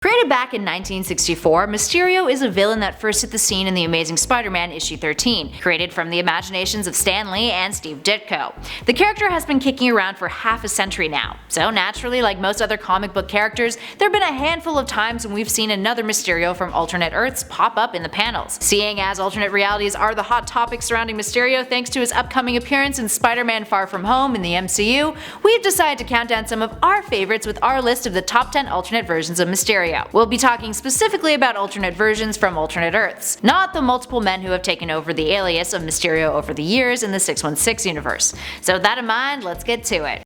Created back in 1964, Mysterio is a villain that first hit the scene in The Amazing Spider-Man issue 13, created from the imaginations of Stan Lee and Steve Ditko. The character has been kicking around for half a century now, so naturally, like most other comic book characters, there have been a handful of times when we've seen another Mysterio from alternate Earths pop up in the panels. Seeing as alternate realities are the hot topic surrounding Mysterio thanks to his upcoming appearance in Spider-Man Far From Home in the MCU, we've decided to count down some of our favorites with our list of the top 10 alternate versions of Mysterio. We'll be talking specifically about alternate versions from alternate Earths, not the multiple men who have taken over the alias of Mysterio over the years in the 616 universe. So with that in mind, let's get to it.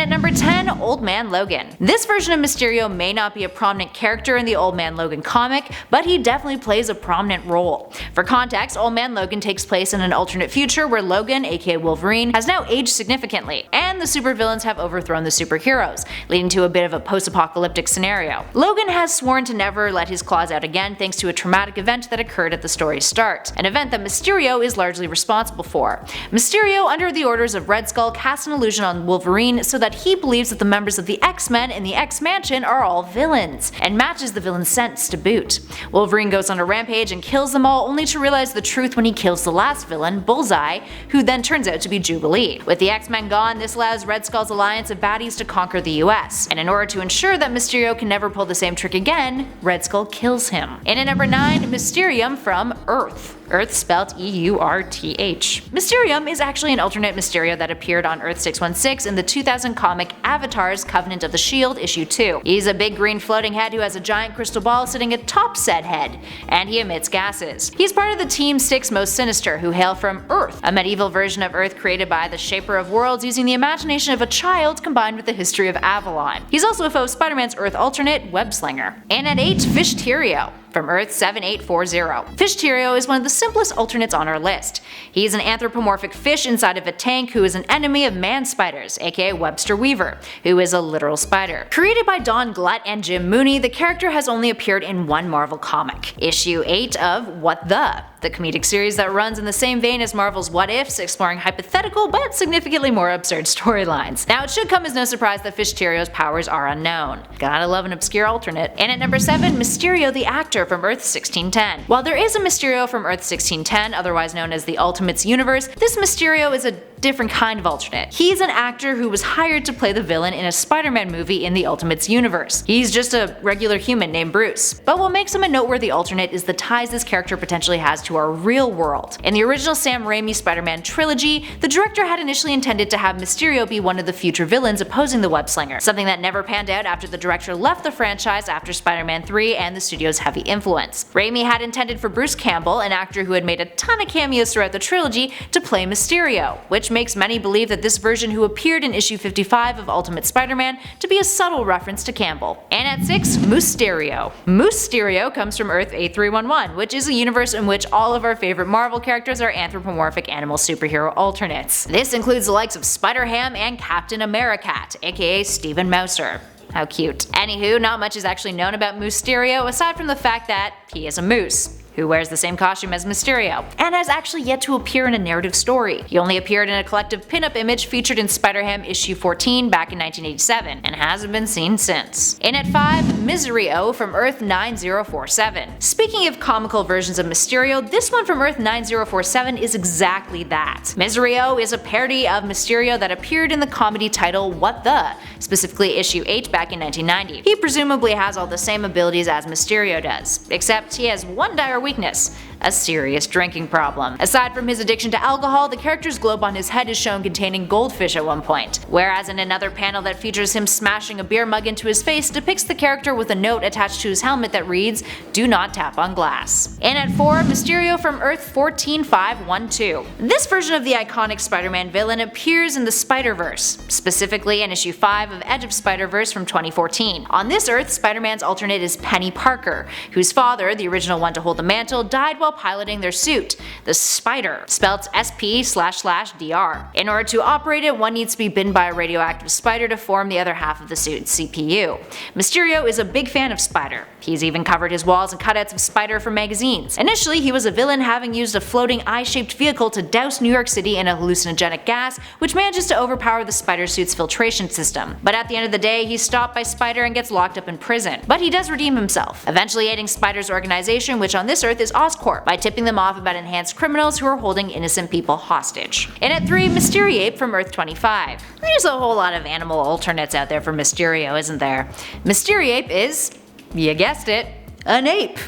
Number 10, Old Man Logan. This version of Mysterio may not be a prominent character in the Old Man Logan comic, but he definitely plays a prominent role. For context, Old Man Logan takes place in an alternate future where Logan, aka Wolverine, has now aged significantly, and the supervillains have overthrown the superheroes, leading to a bit of a post-apocalyptic scenario. Logan has sworn to never let his claws out again thanks to a traumatic event that occurred at the story's start, an event that Mysterio is largely responsible for. Mysterio, under the orders of Red Skull, casts an illusion on Wolverine so that he believes that the members of the X-Men in the X-Mansion are all villains, and matches the villain's sentence to boot. Wolverine goes on a rampage and kills them all, only to realize the truth when he kills the last villain, Bullseye, who then turns out to be Jubilee. With the X-Men gone, this allows Red Skull's alliance of baddies to conquer the US, and in order to ensure that Mysterio can never pull the same trick again, Red Skull kills him. And at number 9, Mysterium from Earth. Earth spelled EURTH. Mysterium is actually an alternate Mysterio that appeared on Earth 616 in the 2000 comic Avatar's Covenant of the Shield issue 2. He's a big green floating head who has a giant crystal ball sitting atop said head, and he emits gases. He's part of the Team 6 Most Sinister, who hail from Earth, a medieval version of Earth created by the Shaper of Worlds using the imagination of a child combined with the history of Avalon. He's also a foe of Spider-Man's Earth alternate, Webslinger. And at 8, FISH-TERIO from Earth 7840. FISH-TERIO is one of the simplest alternates on our list. He's an anthropomorphic fish inside of a tank who is an enemy of man spiders, aka Webster Weaver, who is a literal spider. Created by Don Glutt and Jim Mooney, the character has only appeared in one Marvel comic, issue 8 of What the comedic series that runs in the same vein as Marvel's What Ifs, exploring hypothetical but significantly more absurd storylines. Now it should come as no surprise that FISH-TERIO's powers are unknown. Gotta love an obscure alternate. And at number 7, Mysterio the actor from Earth 1610. While there is a Mysterio from Earth 1610, otherwise known as the Ultimates universe, this Mysterio is a different kind of alternate. He's an actor who was hired to play the villain in a Spider-Man movie in the Ultimates universe. He's just a regular human named Bruce. But what makes him a noteworthy alternate is the ties this character potentially has to our real world. In the original Sam Raimi Spider-Man trilogy, the director had initially intended to have Mysterio be one of the future villains opposing the Webslinger, something that never panned out after the director left the franchise after Spider-Man 3 and the studio's heavy influence. Raimi had intended for Bruce Campbell, an actor who had made a ton of cameos throughout the trilogy, to play Mysterio, which makes many believe that this version who appeared in issue 55 of Ultimate Spider-Man to be a subtle reference to Campbell. And at 6, Mysterio. Mysterio comes from Earth 8311, which is a universe in which all of our favorite Marvel characters are anthropomorphic animal superhero alternates. This includes the likes of Spider-Ham and Captain Americat, aka Stephen Mouser. How cute. Anywho, not much is actually known about Mysterio aside from the fact that he is a moose who wears the same costume as Mysterio, and has actually yet to appear in a narrative story. He only appeared in a collective pinup image featured in Spider-Ham issue 14 back in 1987, and hasn't been seen since. In at 5, Mysterio from Earth 9047. Speaking of comical versions of Mysterio, this one from Earth 9047 is exactly that. Mysterio is a parody of Mysterio that appeared in the comedy title What the, specifically issue 8 back in 1990. He presumably has all the same abilities as Mysterio does, except he has one dire weakness: a serious drinking problem. Aside from his addiction to alcohol, the character's globe on his head is shown containing goldfish at one point, whereas in another panel that features him smashing a beer mug into his face depicts the character with a note attached to his helmet that reads, "Do not tap on glass." And at 4, Mysterio from Earth 14512. This version of the iconic Spider-Man villain appears in the Spider-Verse, specifically in issue 5 of Edge of Spider-Verse from 2014. On this Earth, Spider-Man's alternate is Penny Parker, whose father, the original one to hold the mantle, died while while piloting their suit, the Spider, spelt SP//DR. In order to operate it, one needs to be bitten by a radioactive spider to form the other half of the suit's CPU. Mysterio is a big fan of Spider. He's even covered his walls in cutouts of Spider from magazines. Initially, he was a villain, having used a floating eye-shaped vehicle to douse New York City in a hallucinogenic gas, which manages to overpower the Spider suit's filtration system. But at the end of the day, he's stopped by Spider and gets locked up in prison. But he does redeem himself, eventually aiding Spider's organization, which on this Earth is Oscorp, by tipping them off about enhanced criminals who are holding innocent people hostage. And at 3, Mysteriape from Earth 25. There's a whole lot of animal alternates out there for Mysterio, isn't there? Mysteriape is, you guessed it, an ape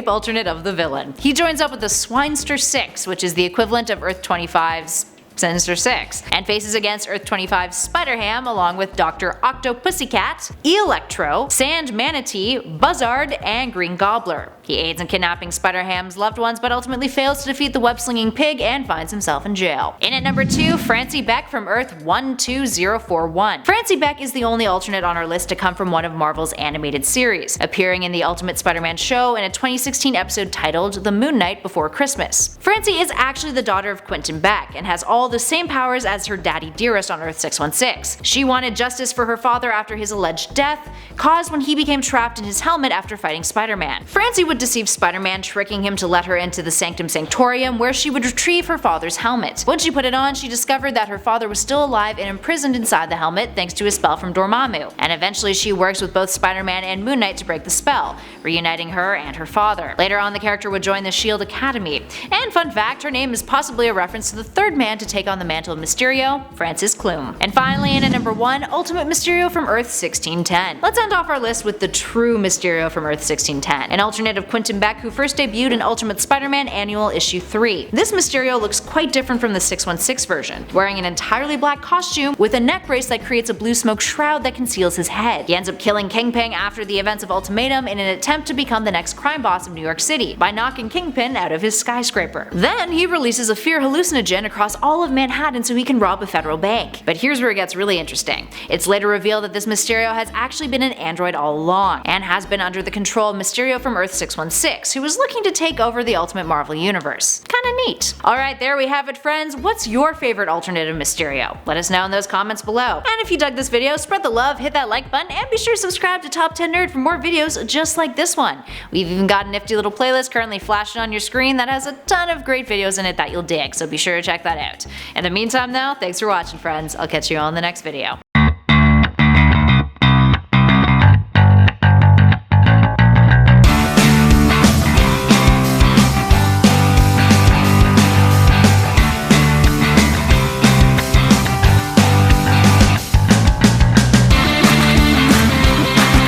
alternate of the villain. He joins up with the Swinester 6, which is the equivalent of Earth 25's Sinister 6, and faces against Earth 25's Spider-Ham along with Dr. Octopussycat, Electro, Sand Manatee, Buzzard, and Green Gobbler. He aids in kidnapping Spider-Ham's loved ones but ultimately fails to defeat the web-slinging pig and finds himself in jail. In at number 2, Francie BECK from Earth 12041. Francie BECK is the only alternate on our list to come from one of Marvel's animated series, appearing in the Ultimate Spider-Man show in a 2016 episode titled The Moon Knight Before Christmas. Francie is actually the daughter of Quentin Beck and has all the same powers as her daddy Dearest on Earth 616. She wanted justice for her father after his alleged death, caused when he became trapped in his helmet after fighting Spider-Man. Francie would deceive Spider-Man, tricking him to let her into the Sanctum Sanctorium, where she would retrieve her father's helmet. When she put it on, she discovered that her father was still alive and imprisoned inside the helmet thanks to a spell from Dormammu, and eventually she works with both Spider-Man and Moon Knight to break the spell, reuniting her and her father. Later on, the character would join the S.H.I.E.L.D. Academy, and fun fact, her name is possibly a reference to the third man to take on the mantle of Mysterio, Francis Clume. And finally, in at number 1, Ultimate Mysterio from Earth 1610. Let's end off our list with the true Mysterio from Earth 1610, an alternate of Quentin Beck who first debuted in Ultimate Spider-Man Annual Issue 3. This Mysterio looks quite different from the 616 version, wearing an entirely black costume with a neck brace that creates a blue smoke shroud that conceals his head. He ends up killing Kingpin after the events of Ultimatum in an attempt to become the next crime boss of New York City by knocking Kingpin out of his skyscraper. Then he releases a fear hallucinogen across all of Manhattan so he can rob a federal bank. But here's where it gets really interesting. It's later revealed that this Mysterio has actually been an android all along, and has been under the control of Mysterio from Earth 616, who was looking to take over the Ultimate Marvel Universe. Kinda neat. Alright, there we have it, friends. What's your favorite alternate of Mysterio? Let us know in those comments below. And if you dug this video, spread the love, hit that like button, and be sure to subscribe to Top 10 Nerd for more videos just like this one. We've even got a nifty little playlist currently flashing on your screen that has a ton of great videos in it that you'll dig, so be sure to check that out. In the meantime though, thanks for watching, friends. I'll catch you all in the next video.